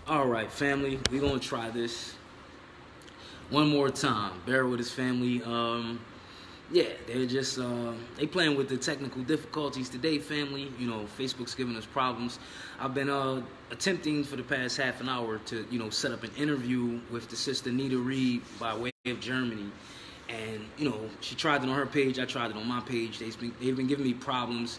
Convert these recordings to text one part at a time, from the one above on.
All right, family, we're gonna try this one more time. Bear with us, family. Yeah, they're just they playing with the technical difficulties today, family. You know, Facebook's giving us problems. I've been attempting for the past half an hour to set up an interview with the sister Nita Reed by way of Germany, and she tried it on her page. I tried it on my page. They've been giving me problems.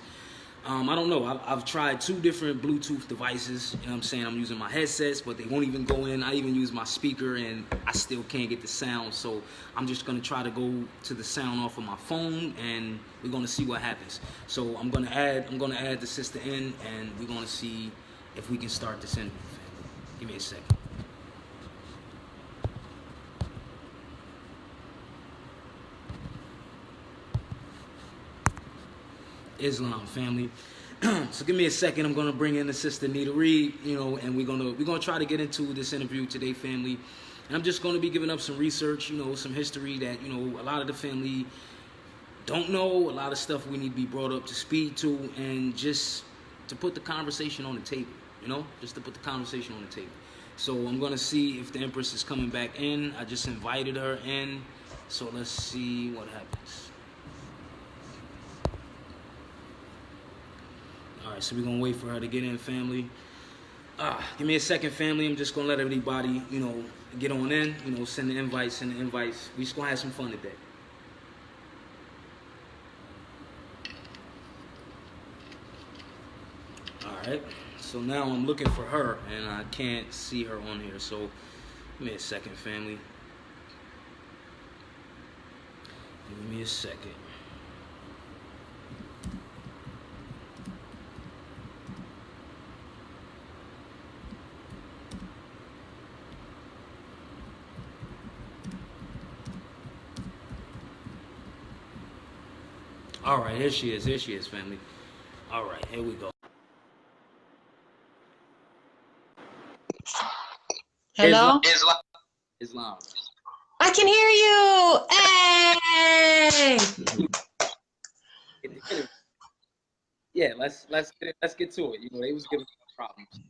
I don't know. I've tried two different Bluetooth devices. You know what I'm saying? I'm using my headsets, but they won't even go in. I even use my speaker, and I still can't get the sound. So I'm just gonna try to go to the sound off of my phone, and we're gonna see what happens. So I'm gonna add the sister in, and we're gonna see if we can start this interview. Give me a second. Islam family. So give me a second. I'm gonna bring in the sister Nita Reed, and we're gonna try to get into this interview today, family. And I'm just gonna be giving up some research, some history that a lot of the family don't know, a lot of stuff we need to be brought up to speed to, and just to put the conversation on the table, just to put the conversation on the table. So I'm gonna see if the Empress is coming back in. I just invited her in, so let's see what happens. All right, so we're gonna wait for her to get in, family. Give me a second, family. I'm just gonna let everybody, get on in. Send the invites. We just gonna have some fun today. All right. So now I'm looking for her, and I can't see her on here. So give me a second, family. Give me a second. All right, here she is, family. All right, here we go. Hello? Islam. I can hear you. Hey! Yeah, let's get to it. They was giving problems.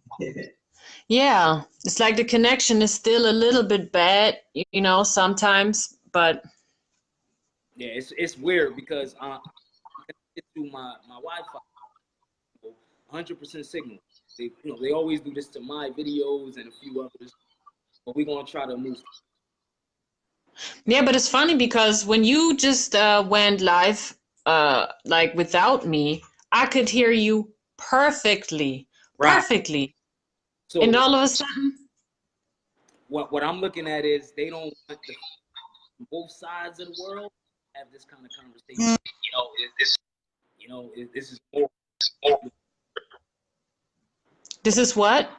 Yeah, it's like the connection is still a little bit bad, sometimes, but Yeah, it's weird because I connected to my Wi-Fi, 100% signal. They always do this to my videos and a few others, but we're gonna try to move. yeah, but it's funny because when you just went live, like without me, I could hear you perfectly, Right. perfectly. And So all of a sudden, what I'm looking at is they don't want both sides of the world have this kind of conversation. This is more. this is what?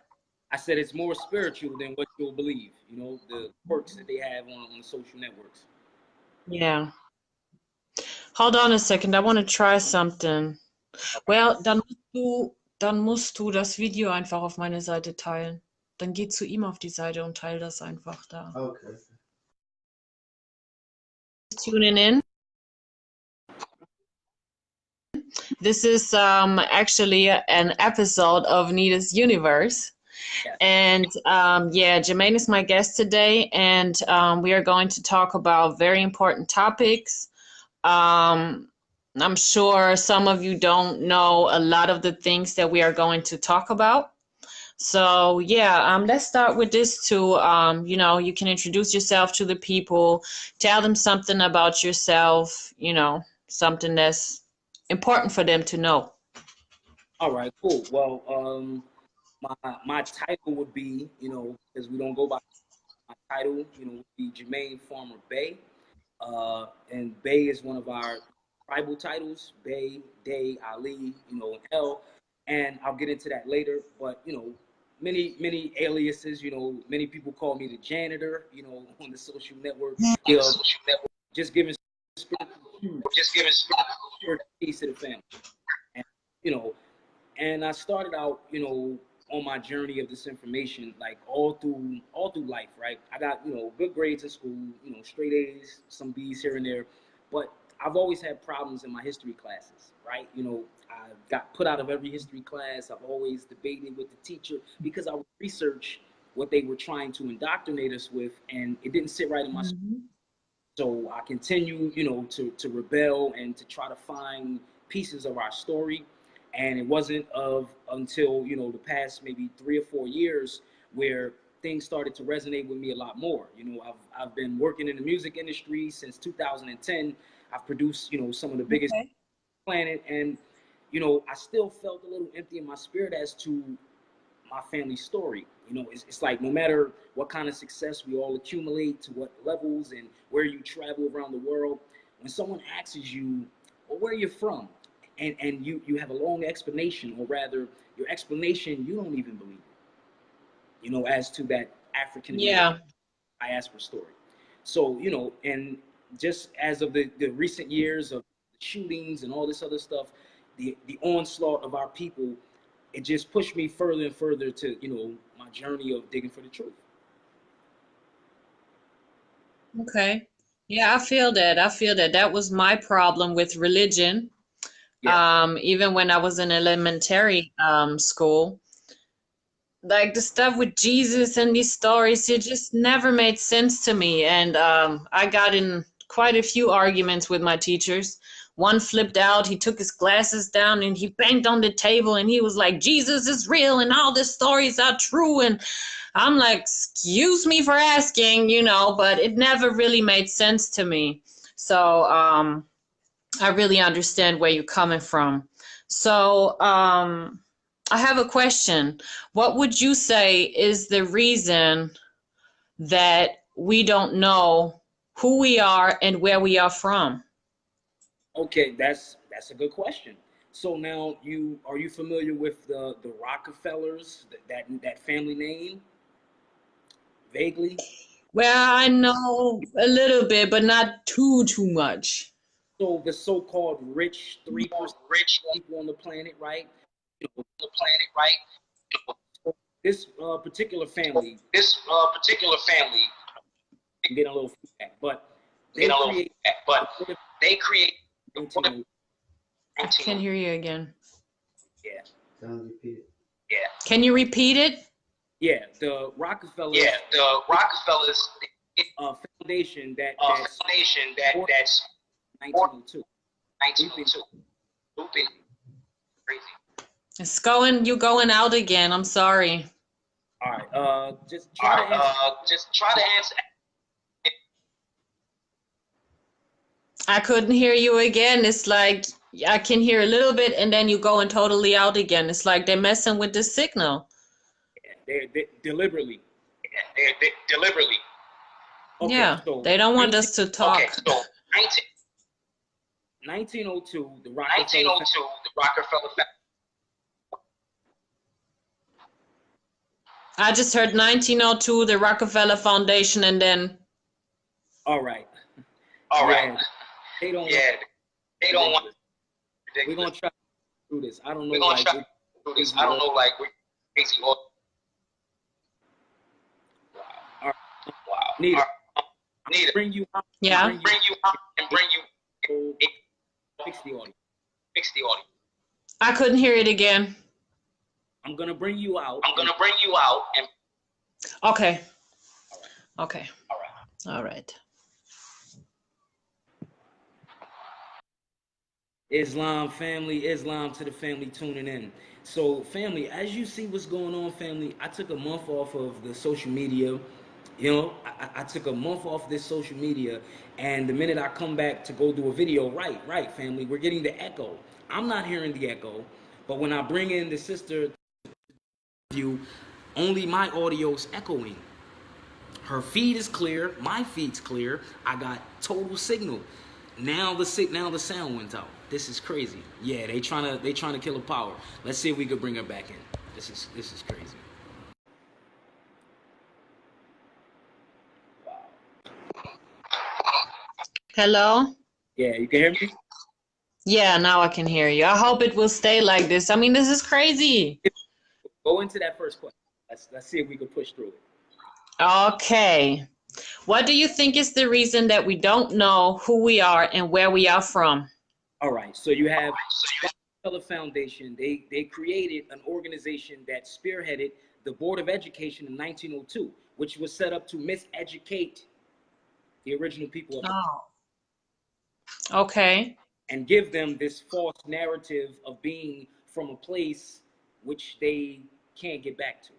I said it's more spiritual than what you'll believe. The quirks that they have on the social networks. Yeah. Hold on a second, I want to try something. Well, dann musst du das Video einfach auf meine Seite teilen. Dann geh zu ihm auf die Seite und teile das einfach da. Okay. Tuning in. This is actually an episode of Nita's Universe. Yes. And yeah, Jamaine is my guest today, and we are going to talk about very important topics. I'm sure some of you don't know a lot of the things that we are going to talk about. So yeah, let's start with this too. You can introduce yourself to the people, tell them something about yourself, something that's important for them to know. All right, cool. Well, my title would be, because we don't go by my title, would be Jamaine Farmer Bay. And Bay is one of our tribal titles, Bay, Day, Ali, and L. And I'll get into that later. But, many aliases, many people call me the janitor, on the social network. Just giving spiritual peace to the family. And, and I started out, on my journey of this information, like all through life, right? I got, good grades in school, straight A's, some B's here and there, but I've always had problems in my history classes, right? I got put out of every history class. I've always debated with the teacher because I would research what they were trying to indoctrinate us with, and it didn't sit right in my. So I continue, to rebel and to try to find pieces of our story. And it wasn't until, the past maybe 3 or 4 years where things started to resonate with me a lot more. I've been working in the music industry since 2010. I've produced, some of the biggest on the planet. And, I still felt a little empty in my spirit as to my family story. It's like no matter what kind of success we all accumulate, to what levels and where you travel around the world, when someone asks you, well, where you're from, and you have a long explanation, or rather your explanation, you don't even believe it, as to that African American diaspora story. So, and just as of the recent years of shootings and all this other stuff, the onslaught of our people, it just pushed me further and further to, my journey of digging for the truth. Okay. Yeah, I feel that. I feel that. That was my problem with religion. Yeah. Even when I was in elementary school, like the stuff with Jesus and these stories, it just never made sense to me. And I got in quite a few arguments with my teachers. One flipped out, he took his glasses down and he banged on the table and he was like, Jesus is real and all the stories are true. And I'm like, excuse me for asking, but it never really made sense to me. So I really understand where you're coming from. So I have a question. What would you say is the reason that we don't know who we are and where we are from? Okay, that's a good question. So now, are you familiar with the Rockefellers, that family name, vaguely? Well, I know a little bit, but not too much. So the so-called rich 3% people on the planet, right? So this particular family, I'm getting a little feedback, but they create 19, I can't hear you again. yeah. Can you repeat it? Yeah, the Rockefellers. Foundation that's 1902. You're going out again. I'm sorry. All right. Just try to answer. I couldn't hear you again. It's like I can hear a little bit and then you going totally out again. It's like they're messing with the signal. Yeah, they're deliberately. Okay, Yeah, so they don't want us to talk. 1902, the Rockefeller family. I just heard 1902, the Rockefeller Foundation, and then. All right. They don't want. We're gonna try to do this. I don't know. Like we're crazy. All right. Nita. Bring you out. Yeah. Bring you. Fix the audio. I couldn't hear it again. I'm gonna bring you out. Okay. Okay. All right. Islam family, Islam to the family tuning in. So family, as you see what's going on, family, I took a month off of the social media. I took a month off this social media, and the minute I come back to go do a video, right, family, we're getting the echo. I'm not hearing the echo, but when I bring in the sister view, only my audio's echoing. Her feed is clear, my feed's clear. I got total signal. Now the sound went out. This is crazy. Yeah, they trying to kill her power. Let's see if we could bring her back in. This is crazy. Hello? Yeah, you can hear me? Yeah, now I can hear you. I hope it will stay like this. I mean, this is crazy. Go into that first question. Let's see if we can push through it. Okay. What do you think is the reason that we don't know who we are and where we are from? All right. So you have Rockefeller Foundation. They created an organization that spearheaded the Board of Education in 1902, which was set up to miseducate the original people of the Oh, okay. and give them this false narrative of being from a place which they can't get back to.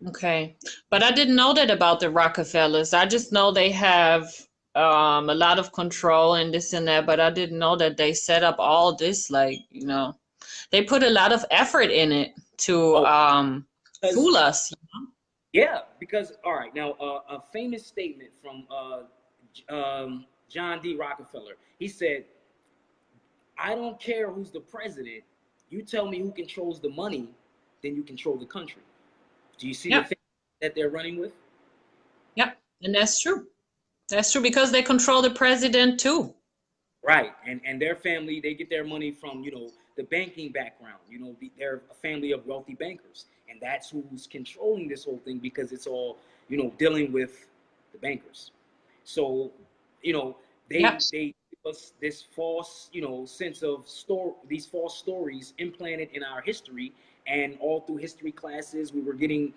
Okay. But I didn't know that about the Rockefellers. I just know they have a lot of control and this and that, but I didn't know that they set up all this, like, they put a lot of effort in it to Oh, fool us. yeah, because all right, now a famous statement from John D. Rockefeller. He said, "I don't care who's the president. You tell me who controls the money, then you control the country." Do you see the Yep. thing that they're running with? Yep. And that's true. That's true because they control the president too. Right, and their family, they get their money from the banking background. They're a family of wealthy bankers, and that's who's controlling this whole thing because it's all dealing with the bankers. So Yep. they give us this false sense of these false stories implanted in our history, and all through history classes we were getting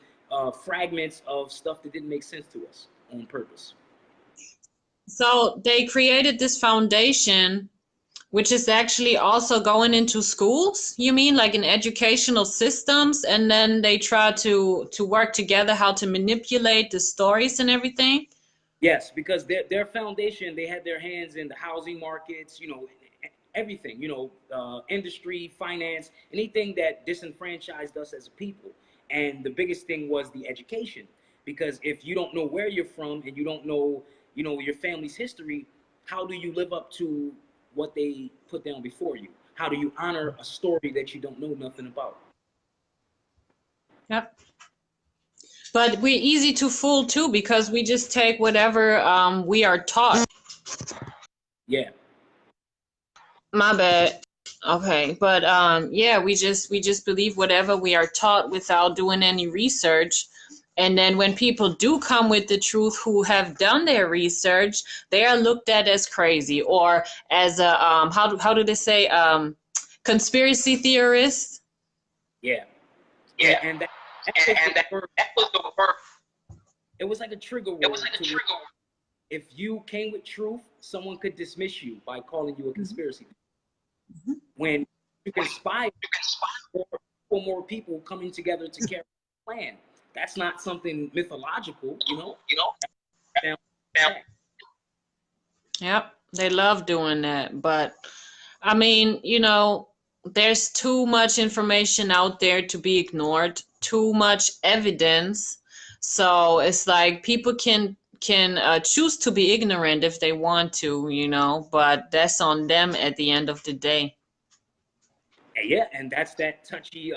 fragments of stuff that didn't make sense to us on purpose. So they created this foundation, which is actually also going into schools, you mean, like in educational systems, and then they try to work together how to manipulate the stories and everything? Yes, because their foundation, they had their hands in the housing markets, everything, industry, finance, anything that disenfranchised us as a people. And the biggest thing was the education, because if you don't know where you're from and you don't know, your family's history, how do you live up to what they put down before you? How do you honor a story that you don't know nothing about? Yep. But we're easy to fool too because we just take whatever we are taught. Yeah. My bad. Okay, but yeah, we just believe whatever we are taught without doing any research. And then when people do come with the truth who have done their research, they are looked at as crazy or as a how do they say conspiracy theorists? Yeah. Yeah, And that and that was the word. it was like a trigger It word was like a to trigger. if you came with truth, someone could dismiss you by calling you a conspiracy. Mhm. When you conspire You can spot. for more people coming together to carry a plan, that's not something mythological, You know. Now, Now, Yep, they love doing that. But I mean, there's too much information out there to be ignored, too much evidence. So it's like people can choose to be ignorant if they want to, but that's on them at the end of the day. yeah, and that's that touchy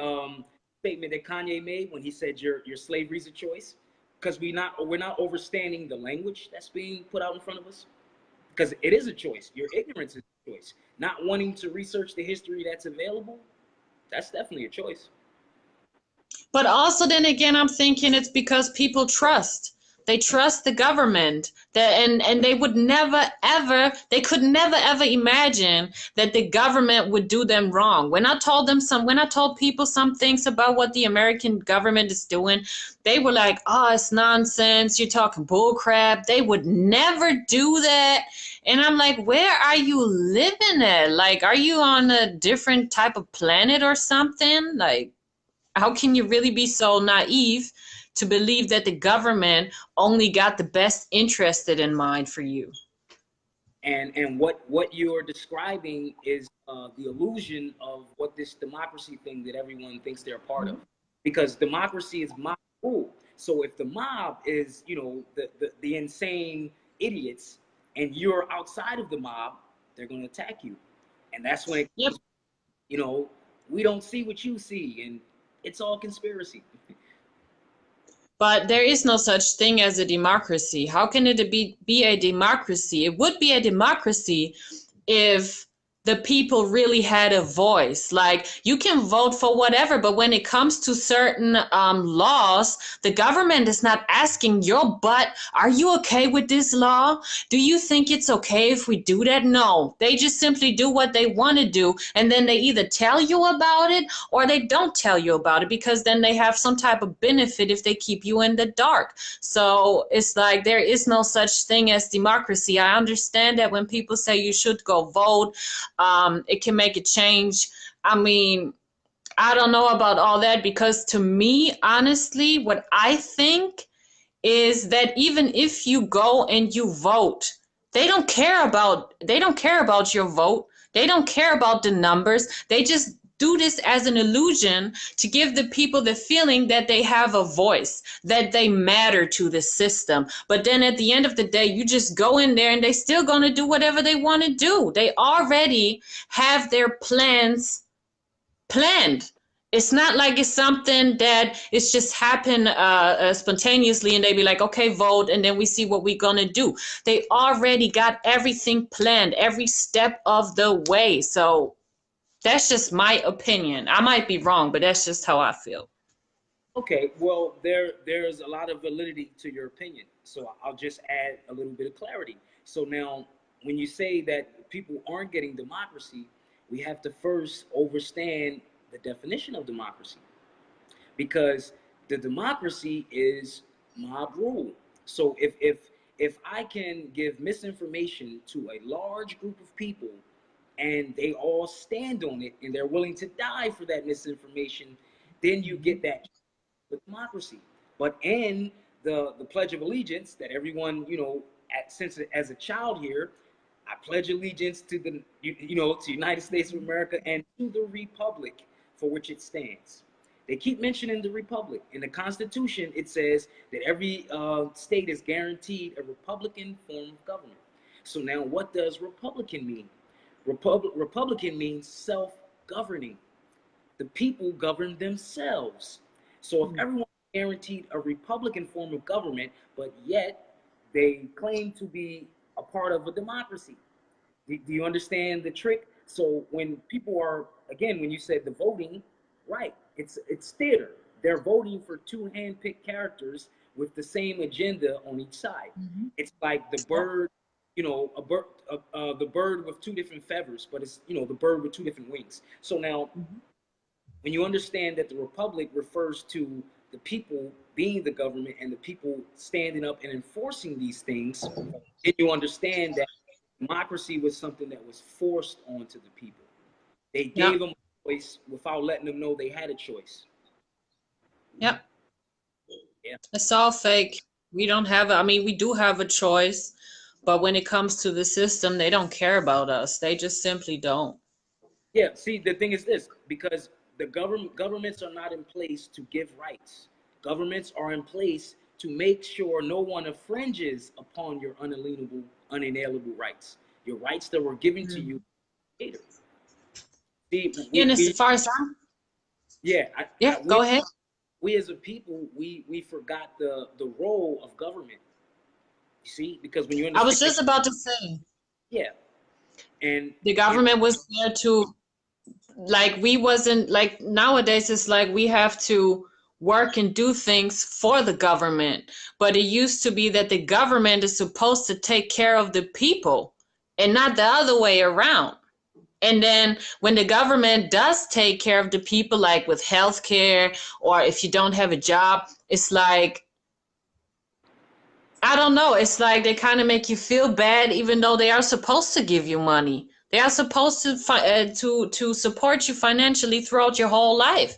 statement that Kanye made when he said your slavery's a choice, because we're not understanding the language that's being put out in front of us, because it is a choice. Your ignorance is a choice. Not wanting to research the history that's available, that's definitely a choice. But also then again, I'm thinking it's because people trust. They trust the government. And they would never ever, they could never ever imagine that the government would do them wrong. When I told people some things about what the American government is doing, they were like, "Oh, it's nonsense. You're talking bull crap. They would never do that." And I'm like, "Where are you living at? Like, are you on a different type of planet or something? Like, how can you really be so naive to believe that the government only got the best interested in mind for you?" And what you're describing is the illusion of what this democracy thing that everyone thinks they're a part of, because democracy is mob rule. So if the mob is the insane idiots and you're outside of the mob, they're going to attack you, and that's when Yep. we don't see what you see, and it's all conspiracy. But there is no such thing as a democracy. How can it be a democracy? It would be a democracy if the people really had a voice. Like, you can vote for whatever, but when it comes to certain laws, the government is not asking your butt, are you okay with this law? Do you think it's okay if we do that? No, they just simply do what they want to do, and then they either tell you about it or they don't tell you about it, because then they have some type of benefit if they keep you in the dark. So it's like there is no such thing as democracy. I understand that when people say you should go vote, it can make a change. I mean, I don't know about all that, because to me, honestly, what I think is that even if you go and you vote, they don't care about your vote. They don't care about the numbers. They just do this as an illusion to give the people the feeling that they have a voice, that they matter to the system. But then at the end of the day, you just go in there and they still going to do whatever they want to do. They already have their plans planned. It's not like it's something that it's just happen spontaneously and they be like, okay, vote, and then we see what we're gonna do. They already got everything planned, every step of the way. So that's just my opinion. I might be wrong, but that's just how I feel. Okay, well, there's a lot of validity to your opinion. So I'll just add a little bit of clarity. So now, when you say that people aren't getting democracy, we have to first understand the definition of democracy, because the democracy is mob rule. So if I can give misinformation to a large group of people and they all stand on it and they're willing to die for that misinformation, then you get that democracy. But in the Pledge of Allegiance that everyone, since as a child here, I pledge allegiance to to United States of America and to the republic for which it stands. They keep mentioning the republic. In the Constitution, it says that every state is guaranteed a republican form of government. So now, what does republican mean? Republican means self-governing. The people govern themselves. So if everyone is guaranteed a republican form of government, but yet they claim to be a part of a democracy, do you understand the trick? So when people are, again, when you said the voting, right, it's theater. They're voting for two hand-picked characters with the same agenda on each side. Mm-hmm. It's like the bird, the bird with two different feathers, but it's, the bird with two different wings. So now, mm-hmm, when you understand that the republic refers to the people being the government and the people standing up and enforcing these things, then you understand that democracy was something that was forced onto the people. They gave them a choice without letting them know they had a choice. Yep. Yeah. It's all fake. We don't have, we do have a choice, but when it comes to the system, they don't care about us. They just simply don't. Yeah, see, the thing is this, because the governments are not in place to give rights. Governments are in place to make sure no one infringes upon your unalienable rights, your rights that were given to you later. See, and as far as I'm, go ahead. We as a people, we forgot the role of government. You see, because when you understand, I was just about to say, and the government was there to, like, we wasn't, like, nowadays it's like we have to work and do things for the government, but it used to be that the government is supposed to take care of the people and not the other way around. And then when the government does take care of the people, like with healthcare, or if you don't have a job, it's like, I don't know, it's like they kind of make you feel bad, even though they are supposed to give you money. They are supposed to support you financially throughout your whole life.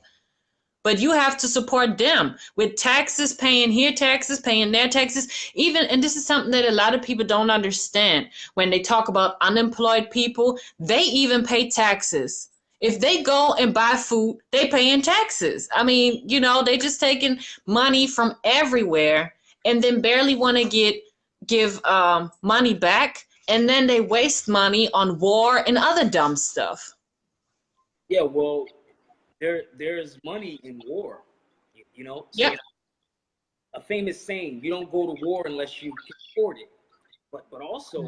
But you have to support them with taxes, paying here taxes, paying their taxes. Even, and this is something that a lot of people don't understand. When they talk about unemployed people, they even pay taxes. If they go and buy food, they paying taxes. I mean, they just taking money from everywhere and then barely want to give money back. And then they waste money on war and other dumb stuff. Yeah, well, there's money in war, So a famous saying: you don't go to war unless you can afford it. But also,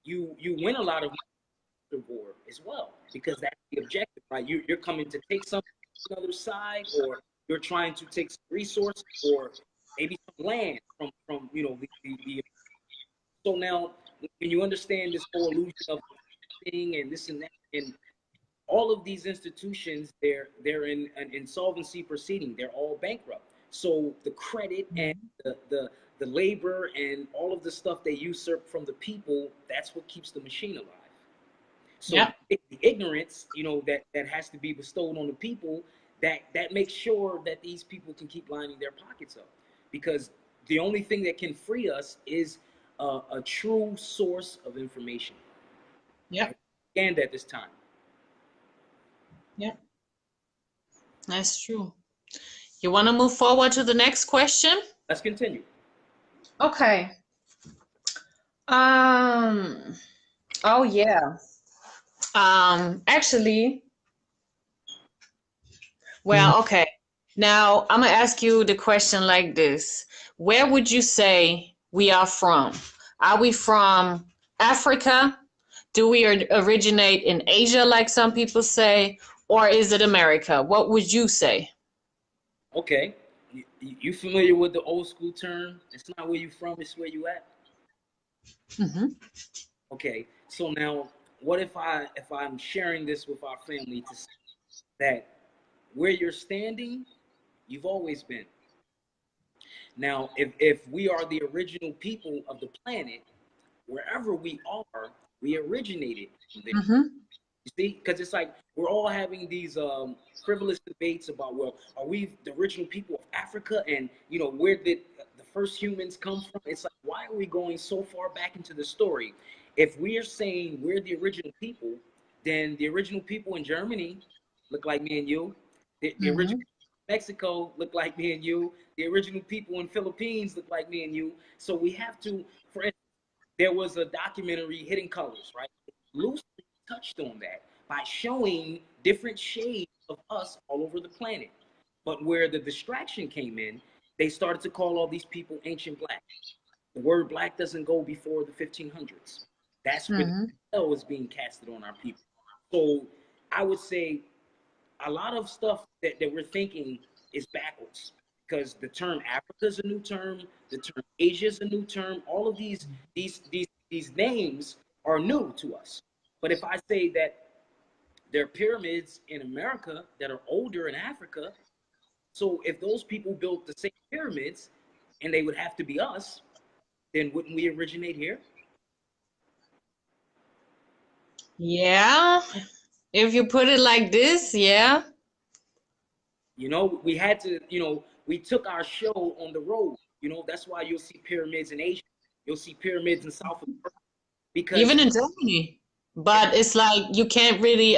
you win a lot of money herbivore as well, because that's the objective, right? You're coming to take something from the other side, or you're trying to take some resources, or maybe some land from the. So now, when you understand this whole illusion of thing and this and that, and all of these institutions, they're in an insolvency proceeding. They're all bankrupt. So the credit and the labor and all of the stuff they usurp from the people, that's what keeps the machine alive. So Yep. the ignorance, that has to be bestowed on the people, that makes sure that these people can keep lining their pockets up, because the only thing that can free us is a true source of information. Yep. And at this time. Yep. That's true. You want to move forward to the next question? Let's continue. Okay. Oh yeah. Actually, well, okay. Now I'm gonna ask you the question like this. Where would you say we are from? Are we from Africa? Do we originate in Asia, like some people say? Or is it America? What would you say? Okay. You familiar with the old school term? It's not where you from, it's where you at. Mm-hmm. Okay. So now, what if I'm sharing this with our family to say that where you're standing, you've always been. Now, if we are the original people of the planet, wherever we are, we originated from there. Mm-hmm. You see, because it's like we're all having these frivolous debates about, well, are we the original people of Africa, and where did the first humans come from? It's like, why are we going so far back into the story? If we are saying we're the original people, then the original people in Germany look like me and you. The original Mexico look like me and you. The original people in Philippines look like me and you. So we have to, for instance, there was a documentary, Hidden Colors, right? Loosely touched on that by showing different shades of us all over the planet. But where the distraction came in, they started to call all these people ancient black. The word black doesn't go before the 1500s. That's where the spell was being casted on our people. So I would say a lot of stuff that we're thinking is backwards, because the term Africa is a new term, the term Asia is a new term. All of these names are new to us. But if I say that there are pyramids in America that are older in Africa, so if those people built the same pyramids and they would have to be us, then wouldn't we originate here? Yeah. If you put it like this, yeah. We had to, we took our show on the road. That's why you'll see pyramids in Asia. You'll see pyramids in South America. Because Even in Germany. But it's like you can't really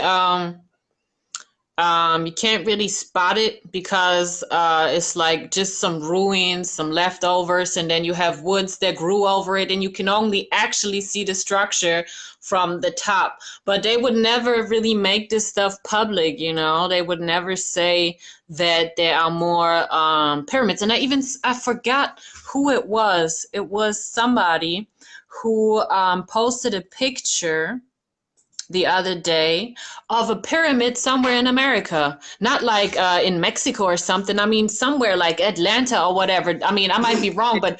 spot it, because it's like just some ruins, some leftovers, and then you have woods that grew over it, and you can only actually see the structure from the top. But they would never really make this stuff public, They would never say that there are more pyramids. And I forgot who it was. It was somebody who posted a picture the other day of a pyramid somewhere in America, not like in Mexico or something. I mean, somewhere like Atlanta or whatever. I mean, I might be wrong, but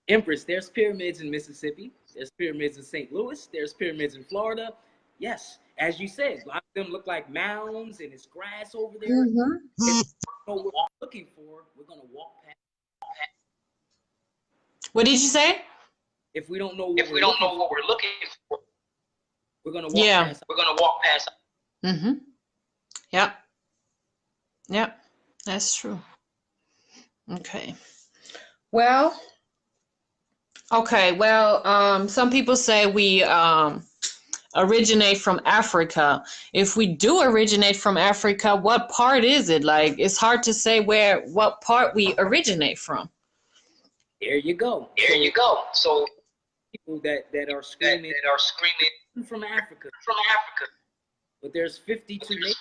Empress, there's pyramids in Mississippi. There's pyramids in St. Louis. There's pyramids in Florida. Yes, as you said, a lot of them look like mounds and it's grass over there. If we know what we're looking for, we're gonna walk past. What did you say? If we don't know what we're looking for, we're gonna walk past. Mm-hmm. Yep. Yep. That's true. Okay. Well, some people say we originate from Africa. If we do originate from Africa, what part is it? Like, it's hard to say what part we originate from. There you go. So people that are screaming from Africa. But there's 52 nations.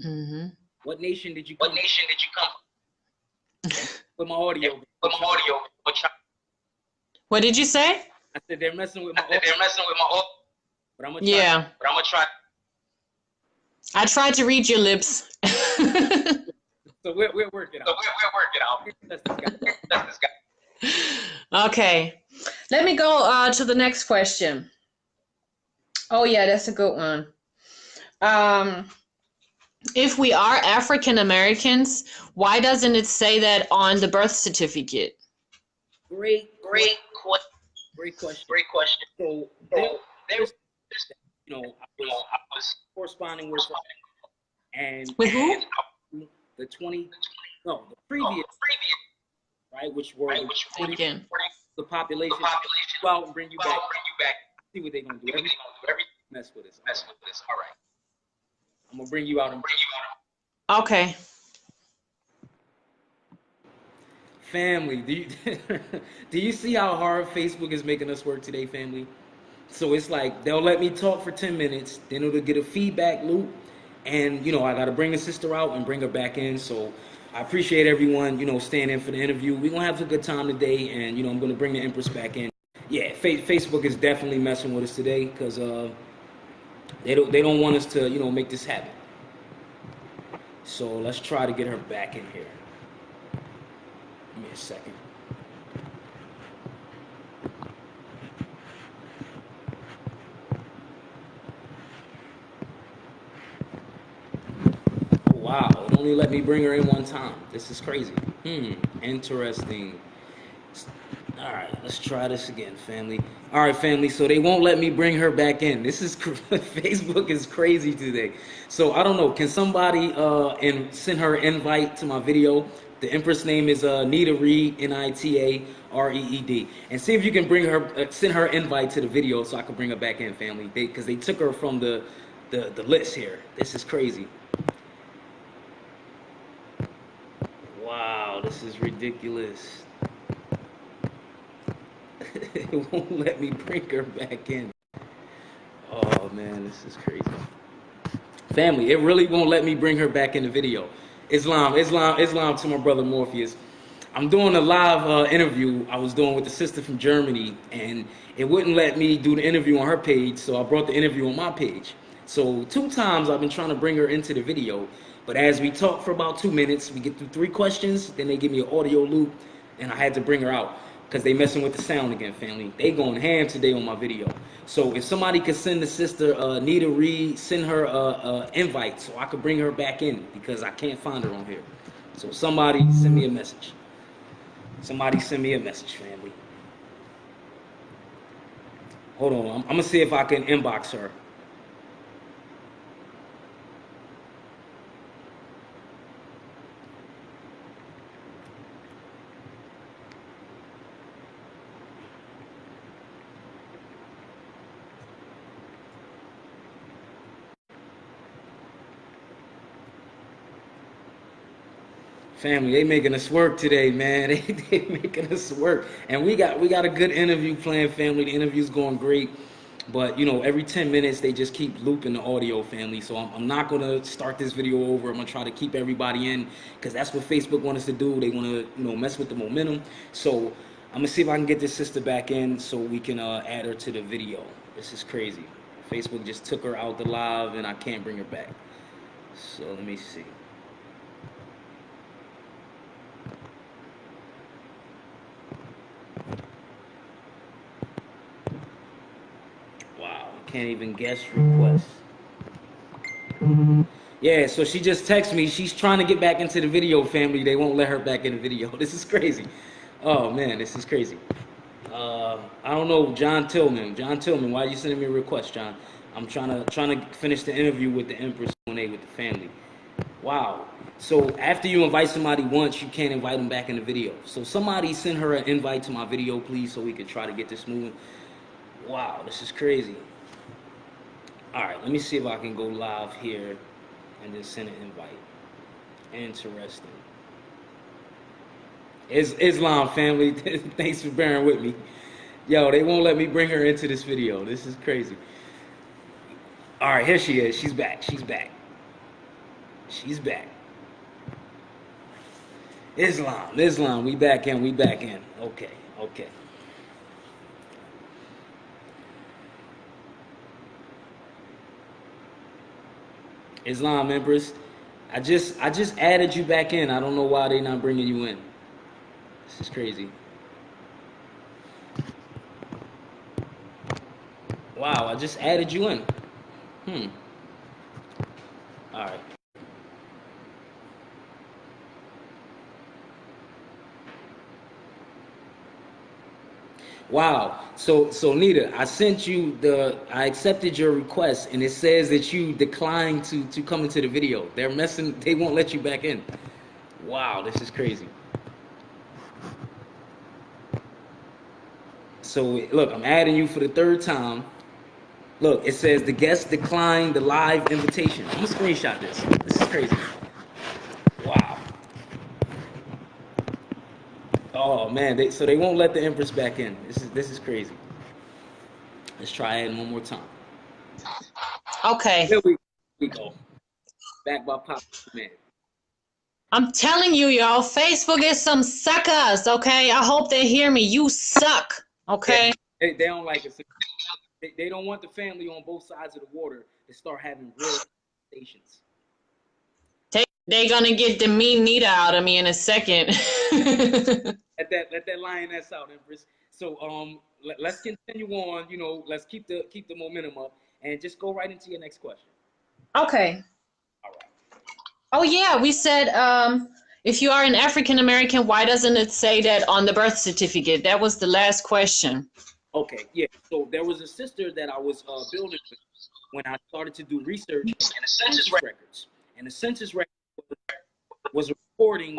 Mm-hmm. What nation did you come from? With my audio. What did you say? I said they're messing with my audio. but I'm gonna try. Yeah. But I'm gonna try. I tried to read your lips. So we'll work it So out. we're working out. That's this guy. That's this guy. Okay. Let me go to the next question. Oh, yeah, that's a good one. Um, if we are African Americans, why doesn't it say that on the birth certificate? Great, Great, great question. great question. So So there's, you I know, was I was corresponding with, and With who? the 20, no, the previous, previous, right, which were right, the which 40, Again. the population, population. go out and bring you Well, back. I'll bring you back. See what they're gonna do. See what Every they gonna do. Every mess with us. mess with this. All right. I'm gonna bring you out and Bring you out. Okay. family. Do you do you see how hard Facebook is making us work today, family? So it's like they'll let me talk for 10 minutes, then it'll get a feedback loop, and I gotta bring the sister out and bring her back in. So I appreciate everyone, staying in for the interview. We're gonna have a good time today, and I'm gonna bring the Empress back in. Yeah, Facebook is definitely messing with us today because they don't want us to make this happen. So let's try to get her back in here. Give me a second. Oh, wow, it only let me bring her in one time. This is crazy. Interesting. All right, let's try this again, family. All right, family. So they won't let me bring her back in. This is Facebook is crazy today. So I don't know. Can somebody and send her an invite to my video? The Empress name is Nita Reed, Nitareed, and see if you can bring her, send her an invite to the video so I can bring her back in, family. Because they took her from the list here. This is crazy. Wow, this is ridiculous. It won't let me bring her back in. Oh man, this is crazy. Family, it really won't let me bring her back in the video. Islam to my brother Morpheus. I'm doing a live interview I was doing with the sister from Germany, and it wouldn't let me do the interview on her page, so I brought the interview on my page. So 2 times I've been trying to bring her into the video, but as we talk for about 2 minutes, we get through 3 questions, then they give me an audio loop, and I had to bring her out because they messing with the sound again, family. They going ham today on my video. So if somebody could send the sister Nita Reed, send her a invite so I could bring her back in because I can't find her on here. So somebody send me a message. Somebody send me a message, family. Hold on, I'm gonna see if I can inbox her. Family, they making us work today, man. They making us work, and we got a good interview planned, family. The interview's going great, but every 10 minutes they just keep looping the audio, family. So I'm not gonna start this video over. I'm gonna try to keep everybody in because that's what Facebook wants us to do. They want to mess with the momentum. So I'm gonna see if I can get this sister back in so we can add her to the video. This is crazy. Facebook just took her out the live, and I can't bring her back. So let me see. Wow, can't even guess requests. Yeah, so she just texted me. She's trying to get back into the video, family. They won't let her back in the video. This is crazy. Oh man, this is crazy. I don't know, John Tillman. John Tillman, why are you sending me a request, John? I'm trying to finish the interview with the Empress Q&A with the family. Wow. So after you invite somebody once, you can't invite them back in the video. So somebody send her an invite to my video, please, so we can try to get this moving. Wow, this is crazy. All right, let me see if I can go live here and then send an invite. Interesting. Islam family, thanks for bearing with me. Yo, they won't let me bring her into this video. This is crazy. All right, here she is. She's back. She's back. She's back. Islam, we back in. We back in. Okay, okay. Islam Empress. I just added you back in. I don't know why they not bringing you in. This is crazy. Wow, I just added you in. Hmm. All right. Wow. So Nita, I accepted your request and it says that you declined to come into the video. They're messing, they won't let you back in. Wow, this is crazy. So look, I'm adding you for the third time. Look, it says the guest declined the live invitation. I'm gonna screenshot this. This is crazy. Wow. Oh man, so they won't let the Empress back in. This is crazy. Let's try it one more time. Okay. Here we go. Back by Pop Man. I'm telling you, y'all, Facebook is some suckers, okay? I hope they hear me. You suck, okay? Yeah, they don't like it. They don't want the family on both sides of the water to start having real conversations. They gonna get the mean Nita out of me in a second. Let that lioness out, Empress. So let's continue on. You know, let's keep the momentum up and just go right into your next question. Okay. All right. Oh yeah, we said if you are an African American, why doesn't it say that on the birth certificate? That was the last question. Okay. Yeah. So there was a sister that I was building with when I started to do research in the census records, and the census record was recording.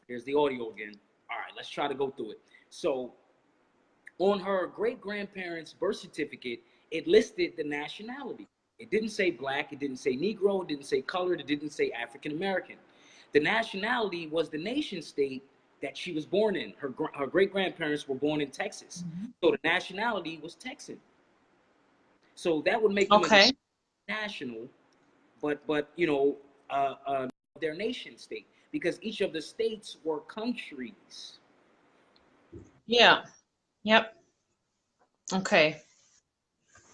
Here's the audio again. All right, let's try to go through it. So, on her great grandparents' birth certificate, it listed the nationality. It didn't say black, it didn't say Negro, it didn't say colored, it didn't say African American. The nationality was the nation state that she was born in. Her great grandparents were born in Texas. So the nationality was Texan. So that would make them Okay. a national, but their nation state because each of the states were countries. Yeah. Yep. Okay.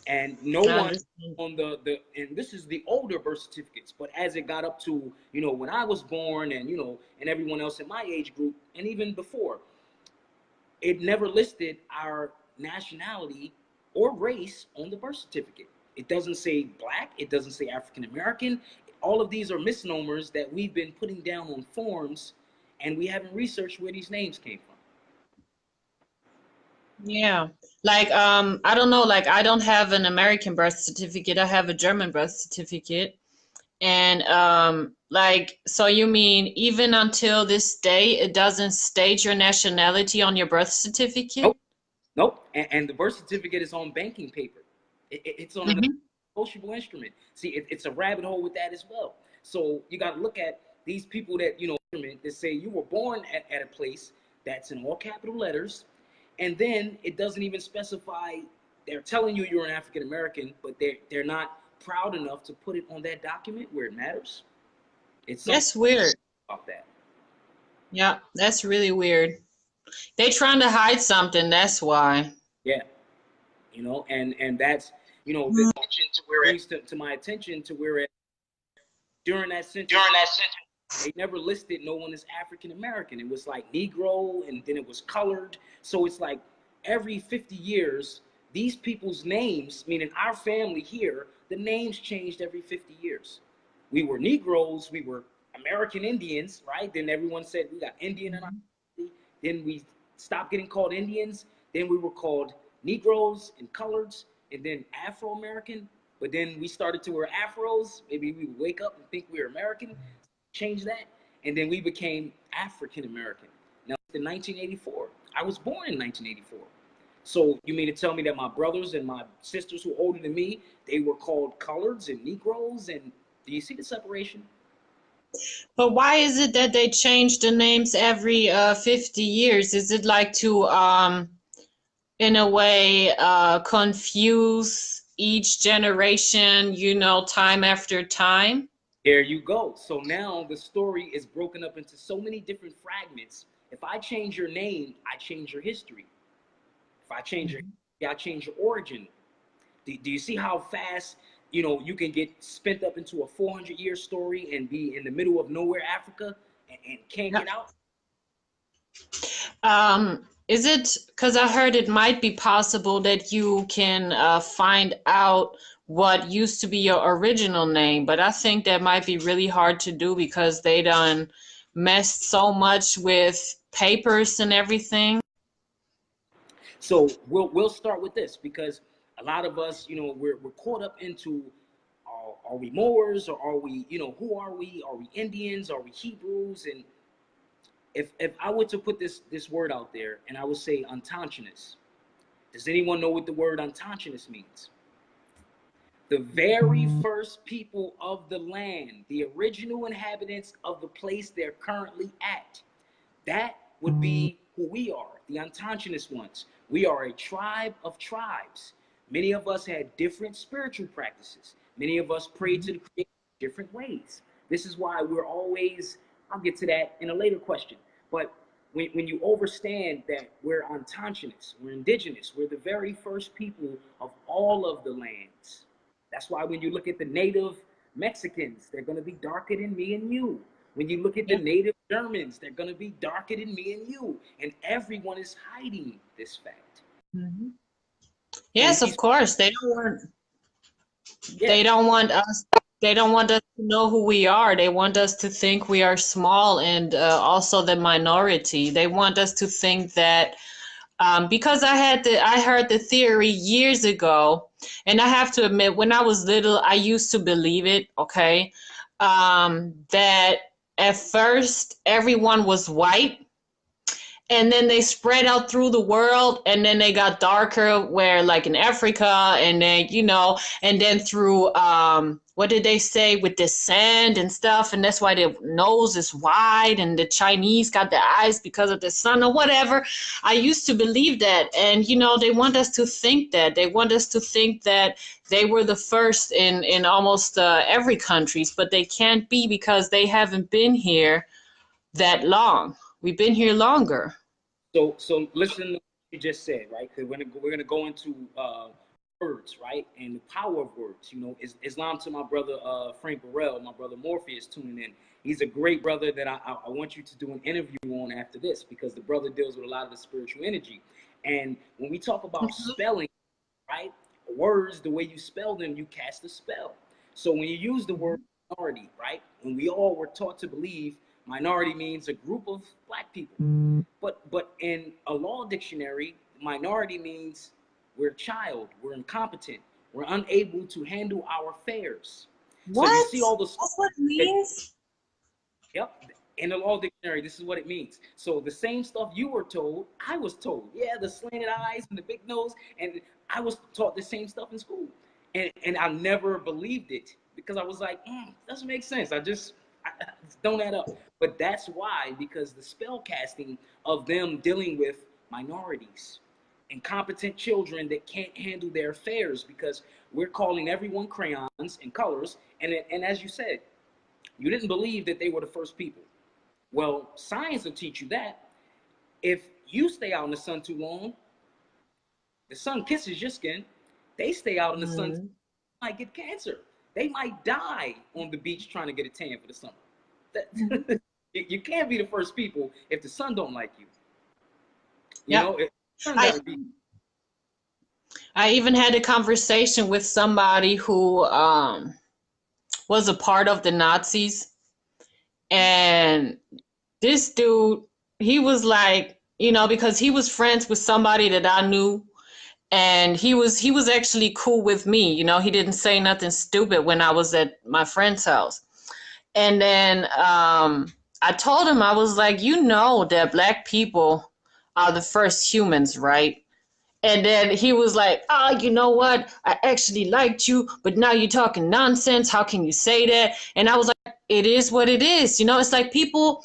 And no I one understand. on the and this is the older birth certificates, but as it got up to when I was born and everyone else in my age group and even before, it never listed our nationality or race on the birth certificate. It doesn't say black, it doesn't say African American. All of these are misnomers that we've been putting down on forms, and we haven't researched where these names came from. Yeah. Like I don't know, like I don't have an American birth certificate. I have a German birth certificate. And like so you mean even until this day it doesn't state your nationality on your birth certificate? Nope, nope. And the birth certificate is on banking paper. It's on a Hmm. negotiable instrument. See, it's a rabbit hole with that as well. So you got to look at these people that say you were born at a place that's in all capital letters, and then it doesn't even specify. They're telling you you're an African American, but they're not proud enough to put it on that document where it matters. It's something That's weird. about that. Yeah, that's really weird. They trying to hide something, that's why. Yeah, and that's the attention to where it brings to my attention to where it during that census they never listed no one as African American. It was like Negro and then it was colored. So it's like every 50 years, these people's names, meaning our family here, the names changed every 50 years. We were Negroes, we were American Indians, right? Then everyone said we got Indian in our family. Then we stopped getting called Indians. Then we were called Negroes and coloreds, and then Afro American. But then we started to wear afros. Maybe we would wake up and think we were American, change that, and then we became African American. Now, in 1984, I was born in 1984. So you mean to tell me that my brothers and my sisters who are older than me, they were called coloreds and Negroes? And do you see the separation? But why is it that they change the names every 50 years? Is it like to in a way confuse each generation, time after time? There you go. So now the story is broken up into so many different fragments. If I change your name, I change your history. If I change your, I change your origin. Do you see how fast You can get spent up into a 400-year story and be in the middle of nowhere, Africa, and can't Yeah. get out. Is it because I heard it might be possible that you can find out what used to be your original name, but I think that might be really hard to do because they done messed so much with papers and everything. So we'll start with this because a lot of us, we're caught up into are we Moors or are we, who are we? Are we Indians? Are we Hebrews? And if I were to put this word out there and I would say Untouchiness, does anyone know what the word Untouchiness means? The very first people of the land, the original inhabitants of the place they're currently at. That would be who we are, the Untouchiness ones. We are a tribe of tribes. Many of us had different spiritual practices. Many of us prayed to the Creator different ways. This is why we're always, I'll get to that in a later question. But when you understand that we're Untouchiness, we're indigenous, we're the very first people of all of the lands. That's why when you look at the native Mexicans, they're going to be darker than me and you. When you look at the native Germans, they're going to be darker than me and you. And everyone is hiding this fact. Mhm. So Yes, of course. yeah, They don't want us they don't want us to know who we are. They want us to think we are small and also the minority. They want us to think that because I heard the theory years ago, and I have to admit, when I was little, I used to believe it. Okay, that at first everyone was white, and then they spread out through the world, and then they got darker where like in Africa, and then and then through what did they say with the sand and stuff, and that's why their nose is wide, and the Chinese got the eyes because of the sun or whatever. I used to believe that, and they want us to think that. They want us to think that they were the first in almost every countries, but they can't be because they haven't been here that long. We've been here longer. so listen to what you just said, right? Because we're gonna go into words, right, and the power of words. Islam to my brother Frank Burrell, my brother Morpheus tuning in. He's a great brother that I want you to do an interview on after this because the brother deals with a lot of the spiritual energy. And when we talk about spelling, right, words, the way you spell them, you cast a spell. So when you use the word minority, right, when we all were taught to believe minority means a group of black people, but in a law dictionary, minority means we're a child, we're incompetent, we're unable to handle our affairs. So you What? see all the That's what it that, means? yep, in the law dictionary, this is what it means. So the same stuff you were told, I was told. Yeah, the slanted eyes and the big nose, and I was taught the same stuff in school, and I never believed it because I was like, doesn't make sense. I don't add up. But that's why, because the spell casting of them dealing with minorities, incompetent children that can't handle their affairs, because we're calling everyone crayons and colors, and as you said, you didn't believe that they were the first people. Well, science will teach you that. If you stay out in the sun too long, the sun kisses your skin. They stay out in the sun, Mhm. might get cancer. They might die on the beach trying to get a tan for the summer. You can't be the first people if the sun don't like you. You Yep. know, the sun I gotta be. I even had a conversation with somebody who was a part of the Nazis, and this dude, he was like, because he was friends with somebody that I knew, and he was actually cool with me. He didn't say nothing stupid when I was at my friend's house. And then I told him, I was like, that black people are the first humans, right? And then he was like, oh, you know what? I actually liked you, but now you're talking nonsense. How can you say that? And I was like, it is what it is. It's like people,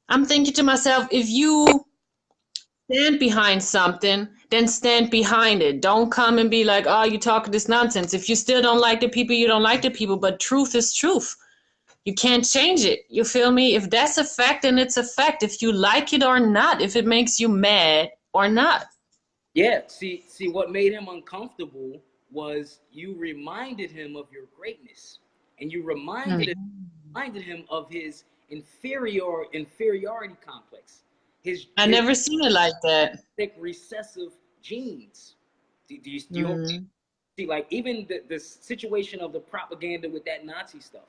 I'm thinking to myself, if you stand behind something, then stand behind it. Don't come and be like, oh, you're talking this nonsense. If you still don't like the people, you don't like the people, but truth is truth. You can't change it. You feel me? If that's a fact, then it's a fact. If you like it or not, if it makes you mad or not. Yeah, see what made him uncomfortable was you reminded him of your greatness, and you Mm. reminded him of his inferiority complex, I his never seen it like that. thick recessive genes. Do you Mm. see, like, even the situation of the propaganda with that Nazi stuff?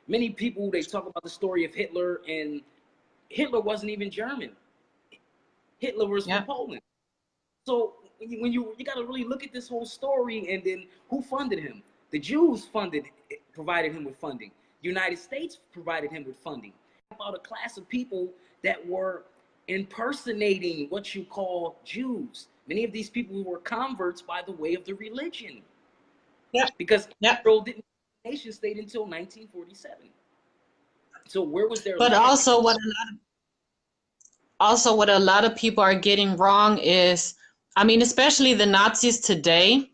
Many people, they talk about the story of Hitler, and Hitler wasn't even German. Hitler was from Yeah. Poland. So when you got to really look at this whole story, and then who funded him? The Jews provided him with funding. The United States provided him with funding. About a class of people that were impersonating what you call Jews. Many of these people were converts by the way of the religion, Yep. because Yep. Israel didn't nation state until 1947. So where was their But land? also what a lot of people are getting wrong is, I mean, especially the Nazis today,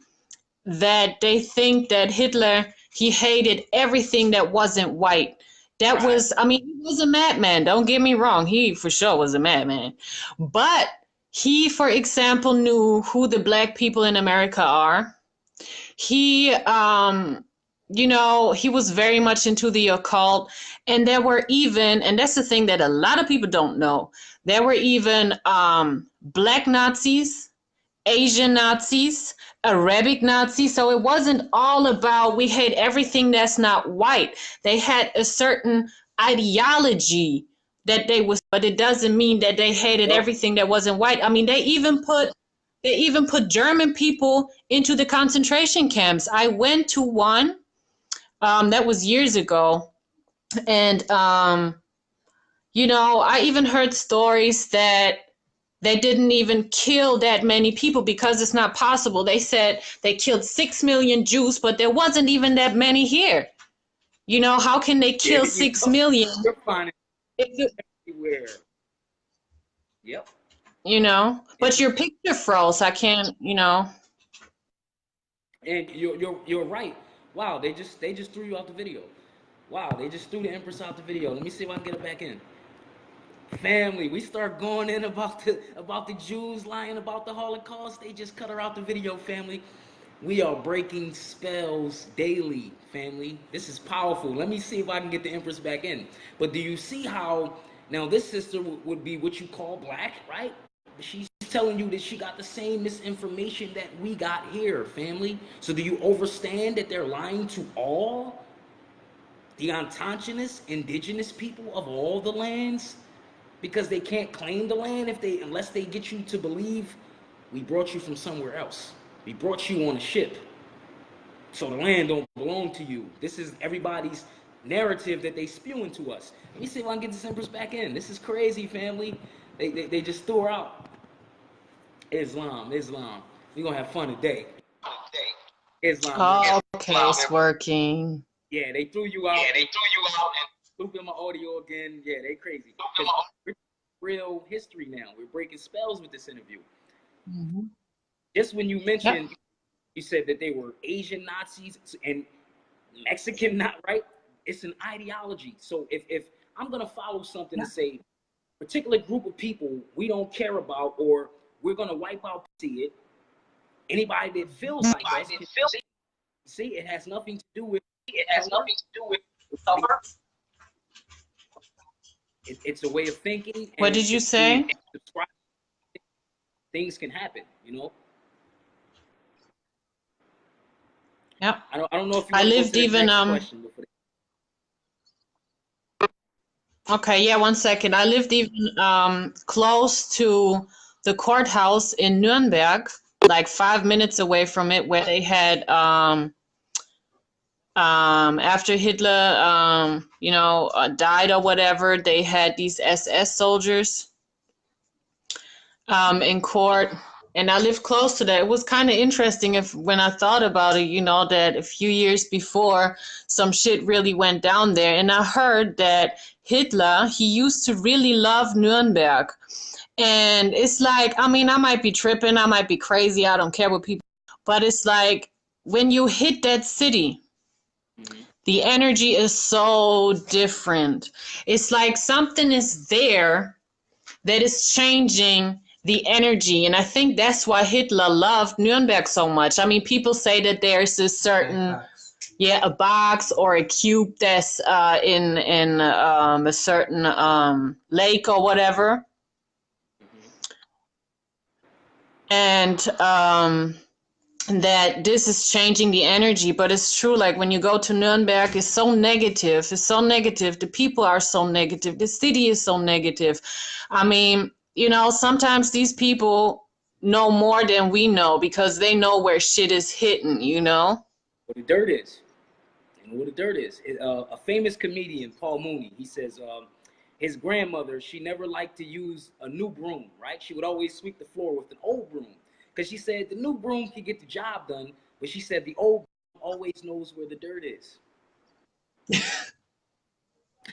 that they think that Hitler, he hated everything that wasn't white. That Right. was, I mean, he was a madman. Don't get me wrong. He for sure was a madman. But he, for example, knew who the black people in America are. He, he was very much into the occult. And there were even, and that's the thing that a lot of people don't know, there were even black Nazis, Asian Nazis, Arabic Nazis. So it wasn't all about we hate everything that's not white. They had a certain ideology that they was, but it doesn't mean that they hated Yep. everything that wasn't white. I mean, they even put German people into the concentration camps. I went to one that was years ago, and I even heard stories that they didn't even kill that many people because it's not possible. They said they killed 6 million Jews, but there wasn't even that many here. How can they Yeah, kill 6 million? you're finding If it, everywhere. Yep. but your picture froze. I can't. And you're right. Wow, they just threw you out the video. Wow, they just threw the Empress out the video. Let me see if I can get it back in. Family, we start going in about the Jews lying about the Holocaust. They just cut her out the video, family. We are breaking spells daily, family. This is powerful. Let me see if I can get the Empress back in. But do you see how now this sister would be what you call black, right? But she's telling you that she got the same misinformation that we got here, family. So do you understand that they're lying to all the autochthonous indigenous people of all the lands? Because they can't claim the land unless they get you to believe we brought you from somewhere else. We brought you on a ship. So the land don't belong to you. This is everybody's narrative that they spewing to us. Let me see if I can get the Empress back in. This is crazy, family. They just threw her out. Islam. We gonna have fun today. Islam. Oh, okay, it's working. Yeah, they threw you out. And looping my audio again. Yeah, they crazy. We're real history now. We're breaking spells with this interview. Mhm. Just when you Yep. mentioned, you said that they were Asian Nazis and Mexican, not right. It's an ideology. So if I'm gonna follow something to say a particular group of people we don't care about, or we're gonna wipe out, see it. Anybody that feels like us, see, it has nothing to do with color. It's a way of thinking, What and did you say? things can happen. Yep. I don't know if you I want to go to lived the even next question before. Okay, yeah, one second. I lived even close to the courthouse in Nuremberg, like 5 minutes away from it, where they had after Hitler died or whatever, they had these SS soldiers in court, and I lived close to that. It was kind of interesting if when I thought about it, that a few years before some shit really went down there, and I heard that Hitler, he used to really love Nuremberg. And it's like, I mean, I might be tripping, I might be crazy, I don't care what people, but it's like when you hit that city, the energy is so different. It's like something is there that is changing the energy. And I think that's why Hitler loved Nuremberg so much. I mean, people say that there's a certain, yeah, a box or a cube that's in a certain lake or whatever. And that this is changing the energy, but it's true. Like when you go to Nuremberg, it's so negative. It's so negative. The people are so negative. The city is so negative. I mean, you know, sometimes these people know more than we know because they know where shit is hidden, you know? What the dirt is. You know what the dirt is. A famous comedian, Paul Mooney, he says his grandmother, she never liked to use a new broom, right? She would always sweep the floor with an old broom because she said the new broom could get the job done, but she said the old broom always knows where the dirt is.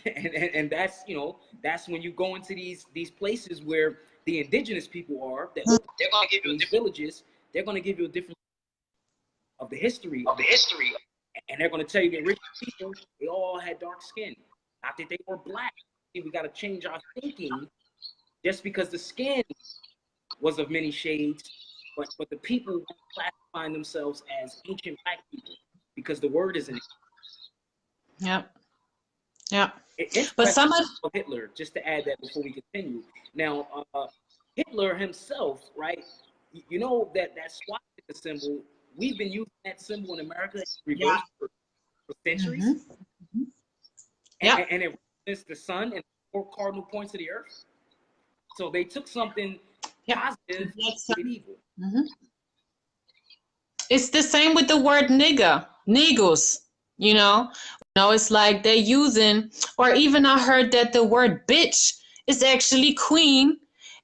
and that's, you know, that's when you go into these places where the indigenous people are, that they're going to give you these villages, they're going to give you a different of the history and they're going to tell you that rich people, they all had dark skin, not that they were black. We got to change our thinking. Just because the skin was of many shades, but the people weren't classifying themselves as ancient black people because the word isn't it. Yep. Yep. It's But some of Hitler, just to add that before we continue. Now, Hitler himself, right? You know that swastika symbol, we've been using that symbol in America reversed for centuries. Mm-hmm. Yeah. And it represents the sun and the 4 cardinal points of the earth. So they took something positive and made it evil. Mm-hmm. It's the same with the word nigger, niggas, you know? It's like they're using, or even I heard that the word bitch is actually queen,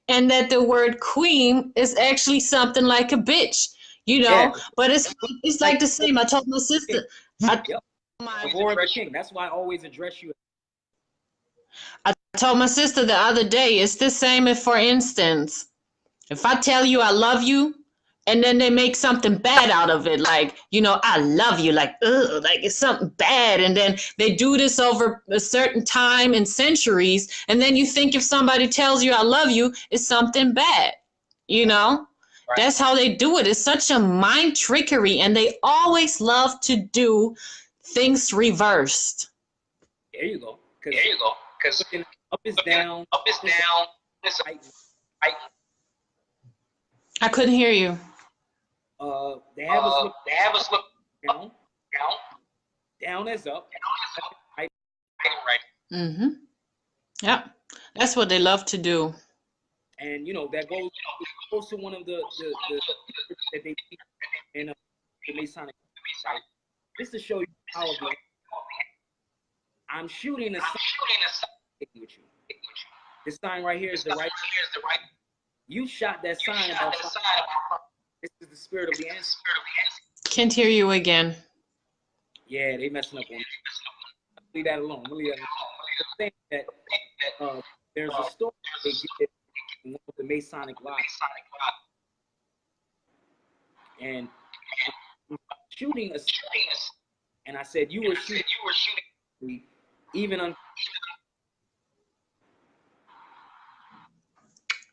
and that the word queen is actually something like a bitch, you know? Yeah. But it's like the same. I told my sister. Yep. The war of the king. That's why I always address you. I told my sister the other day, it's the same if, for instance, if I tell you I love you, and then they make something bad out of it, like, you know, I love you, like, ugh, like it's something bad, and then they do this over a certain time and centuries, and then you think if somebody tells you I love you, it's something bad, you know? Right. That's how they do it. It's such a mind trickery, and they always love to do things reversed. There you go. Because up is down. Up is down. Right. I couldn't hear you. They have us look down is up, right. Mm-hmm. Yeah, that's what they love to do. And you know that goes to one of the that they teach in the Masonic. Right? Just to show you how I'm shooting a sign with you. This sign right here is the right. You shot that sign about. This is the spirit of the ancestors. Can't hear you again. Yeah, they messing up on it. Leave that alone. Leave that alone. That there's a story they get in one of the Masonic lodges. And shooting a and I said you were shooting even on.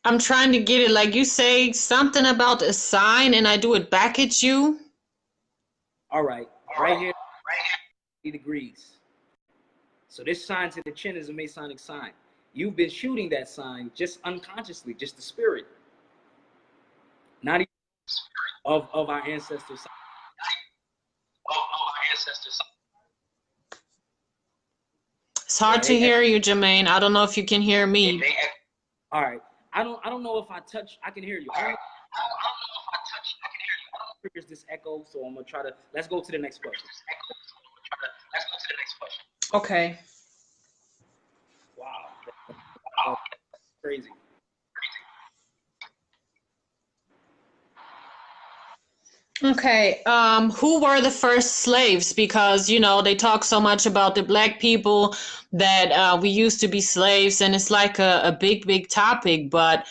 I'm trying to get it. Like you say something about a sign, and I do it back at you. All right, right here, 80 degrees. So this sign to the chin is a Masonic sign. You've been shooting that sign just unconsciously, just the spirit, not even of our ancestors. It's hard to hear you, Jamaine. I don't know if you can hear me. All right. I don't know if I touch. I can hear you. I don't know if I touch. I can hear you. I don't know if triggers this echo, so I'm gonna try to. Let's go to the next question. Okay. Wow. That's crazy. Okay. Who were the first slaves? Because, you know, they talk so much about the black people that we used to be slaves, and it's like a big, big topic. But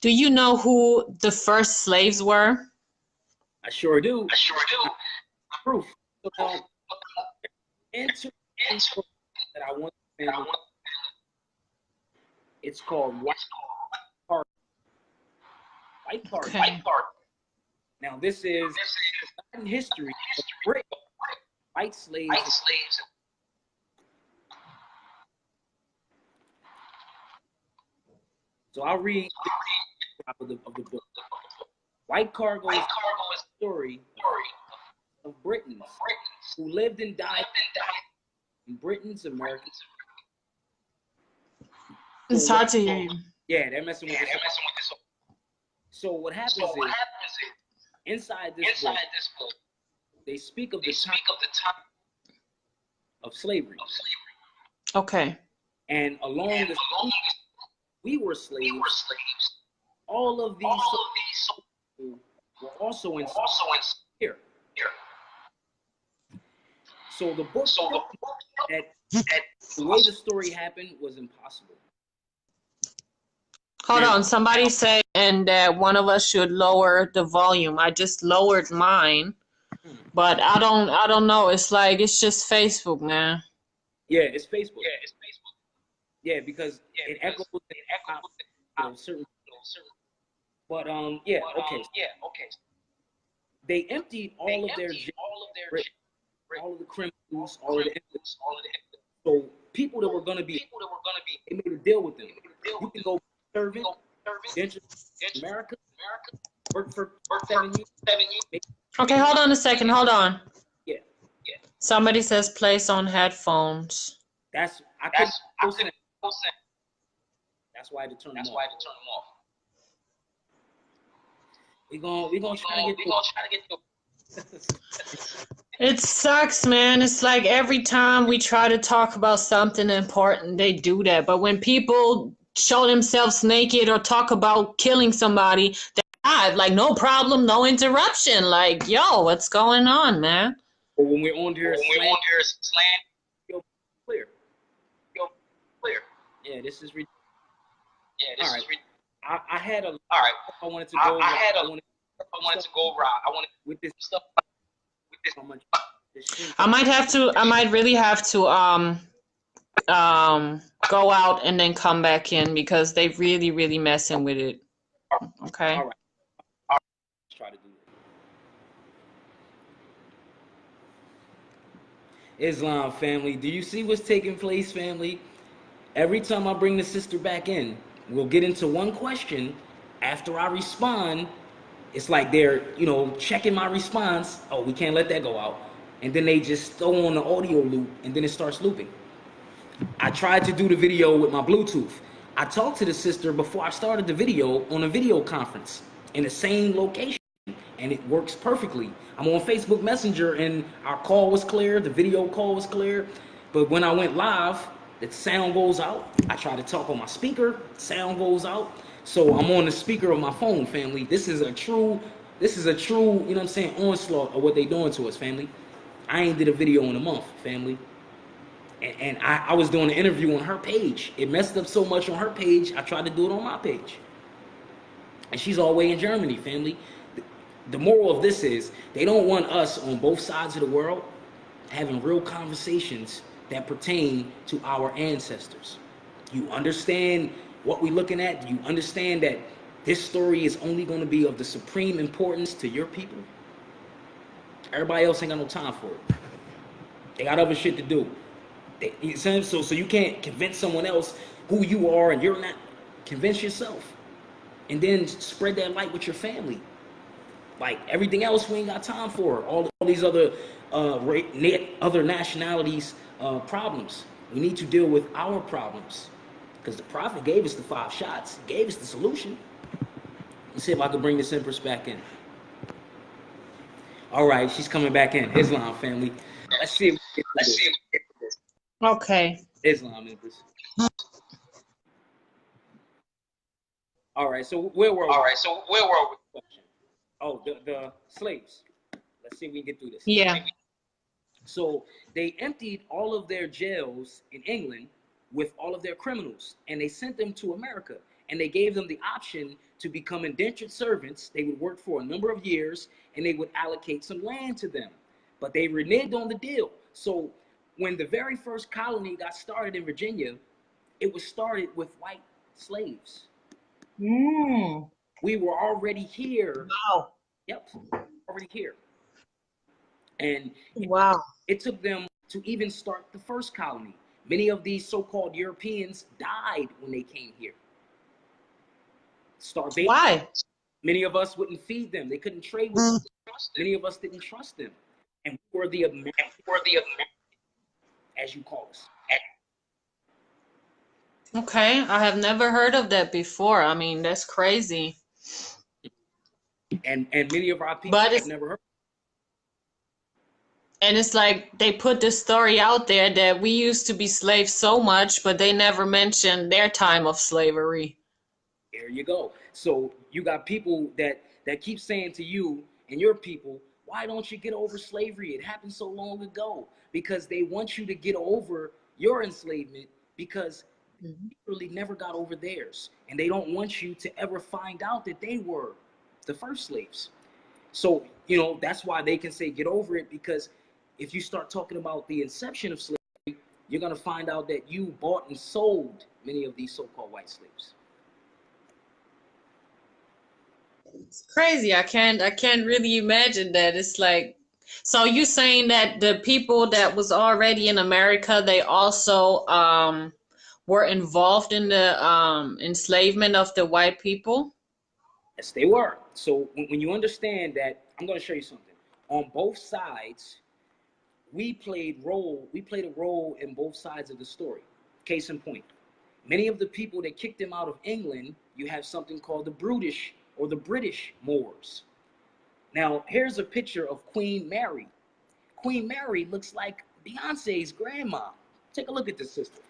do you know who the first slaves were? I sure do. Proof. So, answer that I want to it's called white party. white card. Okay. Now this is not in history. But white slaves. So I'll read of the book. White cargo is the story of Britons who lived and died in Britain's American. It's hard to hear you. Yeah, they're messing with this. So what happens is inside this book, they speak of the time of slavery. Okay. And along the we were slaves. All of these were also in here. So the book that the way the story happened was impossible. Hold on. Somebody said and that one of us should lower the volume. I just lowered mine, but I don't know. It's like it's just Facebook, man. Yeah, it's Facebook. Yeah, because it echoes certain. But yeah, okay. They emptied all of their all of the criminals, all of the evidence. So people that were gonna be, they made a deal with them. You can go servant, enter America, work for 7 years. Okay, hold on a second. Hold on. Yeah. Somebody says place on headphones. That's I couldn't. That's why I had to turn them off. We gonna try to get It sucks, man. It's like every time we try to talk about something important, they do that. But when people show themselves naked or talk about killing somebody, they hide. Like, no problem, no interruption. Like, yo, what's going on, man? But when we're on there, slant, clear. Yeah, this is ridiculous. I had a. All right. I wanted to go. I wanted to go around. With this stuff. I might really have to go out and then come back in because they really messing with it. Okay. All right. Let's try to do it. Islam family, do you see what's taking place, family? Every time I bring the sister back in, we'll get into one question. After I respond, it's like they're, checking my response. Oh, we can't let that go out. And then they just throw on the audio loop, and then it starts looping. I tried to do the video with my Bluetooth. I talked to the sister before I started the video on a video conference in the same location, and it works perfectly. I'm on Facebook Messenger, and our call was clear. The video call was clear. But when I went live, the sound goes out. I try to talk on my speaker, sound goes out. So I'm on the speaker of my phone, family. This is a true, onslaught of what they doing to us, family. I ain't did a video in a month, family. And I was doing an interview on her page. It messed up so much on her page, I tried to do it on my page. And she's all the way in Germany, family. The moral of this is, they don't want us on both sides of the world having real conversations that pertain to our ancestors. You understand what we're looking at? Do you understand that this story is only going to be of the supreme importance to your people? Everybody else ain't got no time for it. They got other shit to do. So you can't convince someone else who you are and you're not. Convince yourself. And then spread that light with your family. Like everything else we ain't got time for. All these other nationalities problems. We need to deal with our problems. Because the prophet gave us the 5 shots, gave us the solution. Let's see if I can bring this Empress back in. All right, she's coming back in. Islam family. Let's see if we get this. Okay. Islam Empress. All right, so where were we? Oh, the slaves. Let's see if we can get through this. Yeah. So they emptied all of their jails in England with all of their criminals, and they sent them to America, and they gave them the option to become indentured servants. They would work for a number of years, and they would allocate some land to them, but they reneged on the deal. So when the very first colony got started in Virginia, it was started with white slaves. We were already here. Wow. Yep, already here. And Wow. it took them to even start the first colony. Many of these so-called Europeans died when they came here. Starvation. Why? Many of us wouldn't feed them. They couldn't trade with us. Many of us didn't trust them. And we were the Americans, as you call us. Okay, I have never heard of that before. I mean, that's crazy. And many of our people But have it's never heard. and it's like they put this story out there that we used to be slaves so much, but they never mentioned their time of slavery. There you go. So you got people that keep saying to you and your people, why don't you get over slavery? It happened so long ago. Because they want you to get over your enslavement because they really never got over theirs. And they don't want you to ever find out that they were the first slaves. So, you know, that's why they can say get over it, because if you start talking about the inception of slavery, you're going to find out that you bought and sold many of these so-called white slaves. It's crazy. I can't really imagine that. It's like, so you saying that the people that was already in America, they also were involved in the enslavement of the white people? Yes, they were. So when you understand that, I'm going to show you something. On both sides, we played a role in both sides of the story. Case in point, many of the people that kicked them out of England, you have something called the British Moors. Now, here's a picture of Queen Mary. Queen Mary looks like Beyonce's grandma. Take a look at this sister.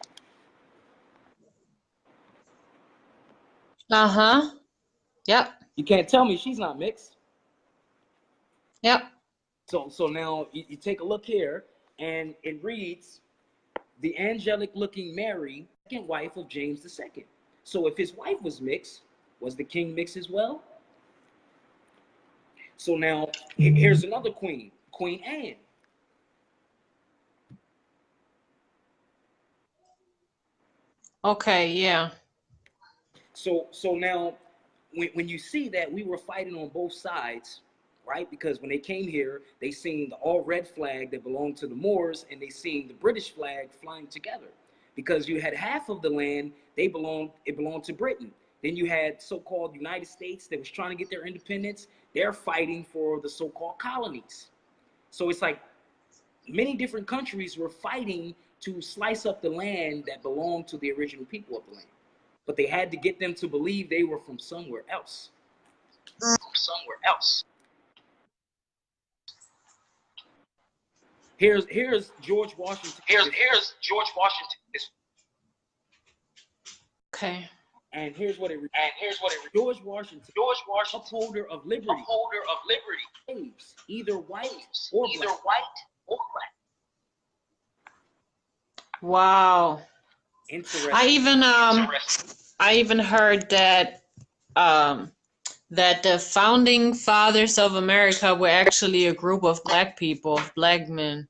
Uh-huh. Yep. You can't tell me she's not mixed. Yep. So now you take a look here, and it reads, the angelic looking Mary, second wife of James II. So if his wife was mixed, was the king mixed as well? So now here's another queen, Queen Anne. Okay, yeah. So now when you see that we were fighting on both sides, right? Because when they came here, they seen the all red flag that belonged to the Moors, and they seen the British flag flying together. Because you had half of the land, it belonged to Britain. Then you had so-called United States that was trying to get their independence. They're fighting for the so-called colonies. So it's like many different countries were fighting to slice up the land that belonged to the original people of the land. But they had to get them to believe they were from somewhere else. Here's George Washington. Here's George Washington. Okay. And here's what it reads. George Washington, upholder of liberty, slaves, either white or black. Wow. Interesting. I even heard that that the founding fathers of America were actually a group of black people, black men.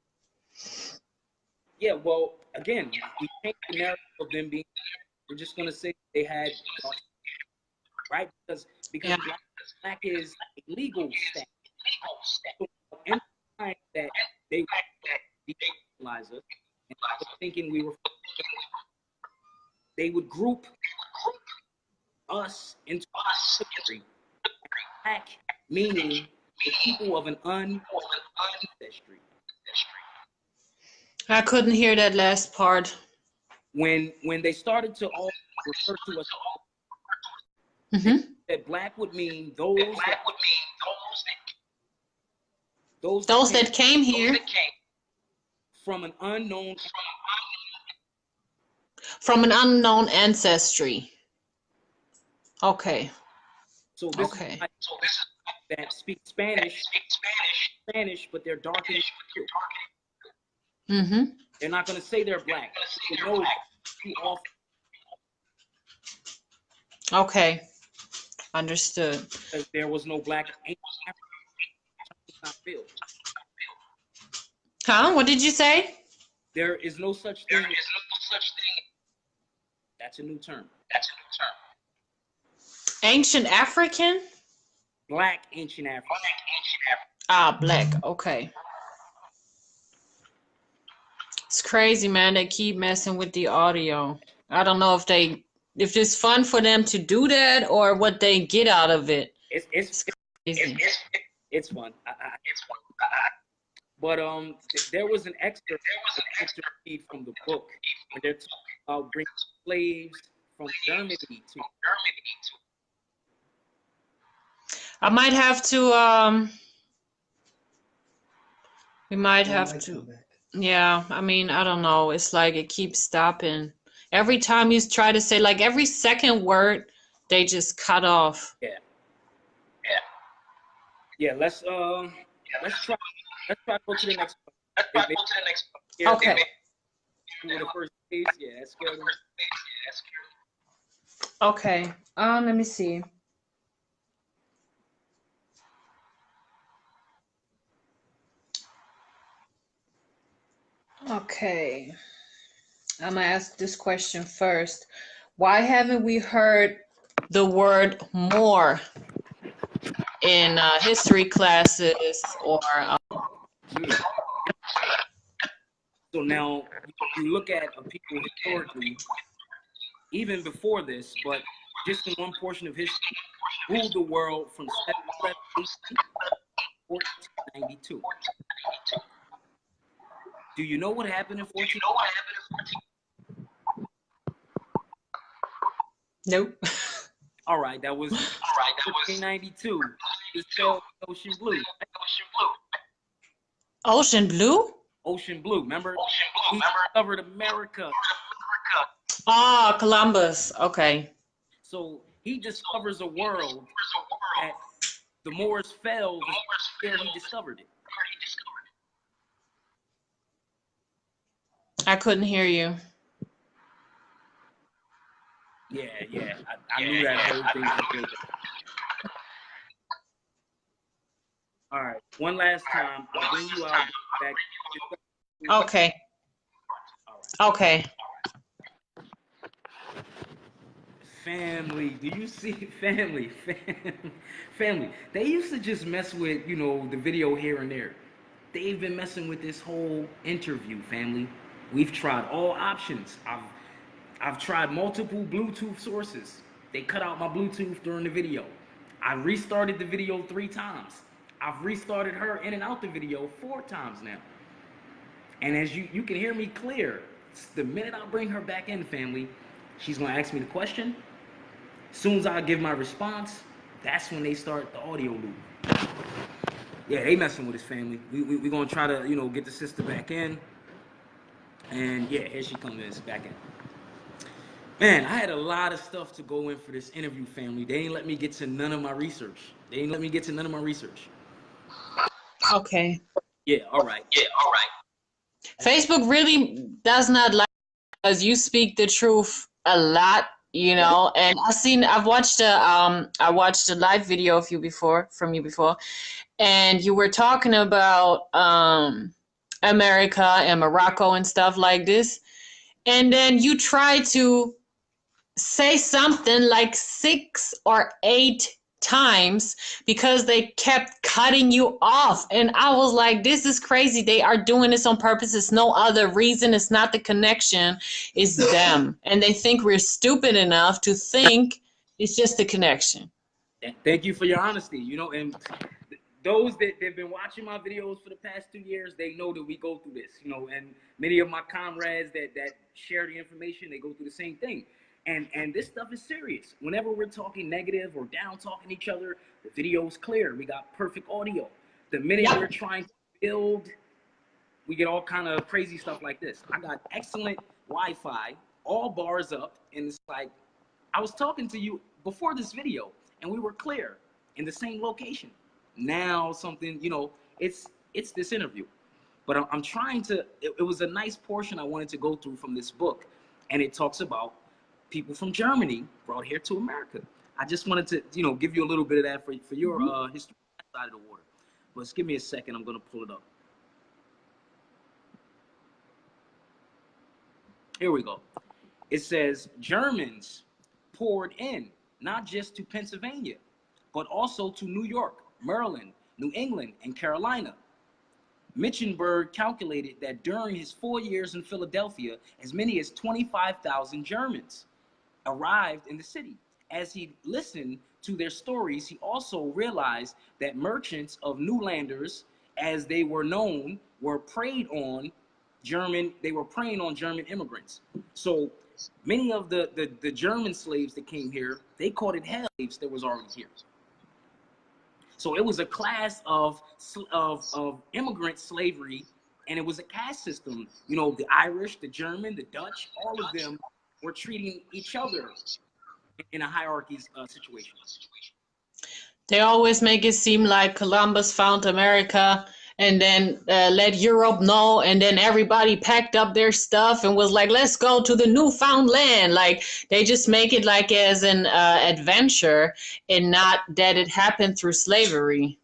Yeah, well, again, we take the narrative of them being, we're just going to say they had, right? Because Yeah. black is a legal status. So any time that they would decolonize us, and I was thinking they would group us into country. Black meaning the people of an ancestry. I couldn't hear that last part. When they started to all refer to us, Hmm. that black would mean those Those that came here from an unknown. from an unknown ancestry. Okay. So this Okay. is like that speak Spanish, but they're dark and Mm-hmm. they're not going to say they're black. They know too often. Okay. Understood. Because there was no black ancient not built. Huh? What did you say? There is no such thing. That's a new term. Ancient African? Black ancient African. Ah, black. Okay. It's crazy, man. They keep messing with the audio. I don't know if it's fun for them to do that or what they get out of it. It's Crazy. it's fun. But there was an excerpt read from the book when they're talking about bringing slaves from Germany to. I might have to we might have to. Yeah, I mean, I don't know. It's like it keeps stopping. Every time you try to say, like every second word, they just cut off. Yeah, yeah. Let's try. Let's try to go to the next one. Yeah, Okay. the first page. Yeah, that's good. Okay. Let me see. Okay. I'm gonna ask this question first. Why haven't we heard the word more in history classes or So now you look at people historically, even before this, but just in one portion of history, ruled the world from 711 to 1492. Do you know what happened in 14? Nope. All right, that was 1492. It's spelled Ocean Blue. Ocean blue? Ocean Blue. Remember? He discovered America. Ah, Columbus. Okay. So he discovers a world that the Moors fell there he discovered it. I couldn't hear you. Yeah. I knew that whole thing was good. All right. One last time. I'll bring you out back. Okay. All right. Okay. Family, do you see family? Family. They used to just mess with, the video here and there. They've been messing with this whole interview, family. We've tried all options. I've tried multiple Bluetooth sources. They cut out my Bluetooth during the video. I restarted the video 3 times. I've restarted her in and out the video 4 times now. And as you can hear me clear, the minute I bring her back in, family, she's gonna ask me the question. As soon as I give my response, that's when they start the audio loop. Yeah, they messing with his family. We gonna try to, get the sister back in. And yeah, here she comes back in. Man, I had a lot of stuff to go in for this interview, family. They ain't let me get to none of my research. Okay. Yeah, all right. Facebook really does not like because you speak the truth a lot, and I've watched a live video of you before, and you were talking about America and Morocco and stuff like this. And then you try to say something like 6 or 8 times because they kept cutting you off. And I was like, this is crazy. They are doing this on purpose. It's no other reason. It's not the connection. It's them. And they think we're stupid enough to think it's just the connection. Thank you for your honesty. And those that have been watching my videos for the past 2 years, they know that we go through this, and many of my comrades that share the information, they go through the same thing. And this stuff is serious. Whenever we're talking negative or down talking each other, the video's clear. We got perfect audio. The minute we're trying to build, we get all kind of crazy stuff like this. I got excellent Wi-Fi, all bars up, and it's like I was talking to you before this video, and we were clear in the same location. Now something, it's this interview. But I'm trying to, it was a nice portion I wanted to go through from this book, and it talks about people from Germany brought here to America. I just wanted to, give you a little bit of that for your history side of the water. But just give me a second, I'm gonna pull it up. Here we go. It says Germans poured in not just to Pennsylvania, but also to New York, Maryland, New England, and Carolina. Mitchenberg calculated that during his 4 years in Philadelphia, as many as 25,000 Germans arrived in the city. As he listened to their stories, he also realized that merchants of Newlanders, as they were known, were preying on German immigrants. So many of the German slaves that came here, they called it slaves that was already here. So it was a class of immigrant slavery, and it was a caste system. You know, the Irish, the German, the Dutch, all of them were treating each other in a hierarchy situation. They always make it seem like Columbus found America and then let Europe know, and then everybody packed up their stuff and was like, let's go to the newfound land. Like, they just make it like as an adventure and not that it happened through slavery.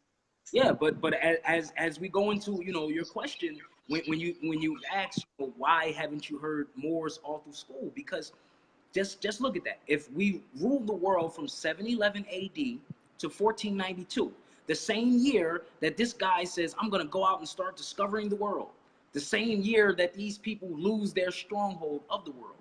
Yeah, but as we go into, you know, your question, when you ask, you know, why haven't you heard Moors all through school? Because just look at that. If we ruled the world from 711 AD to 1492, the same year that this guy says, I'm going to go out and start discovering the world, the same year that these people lose their stronghold of the world,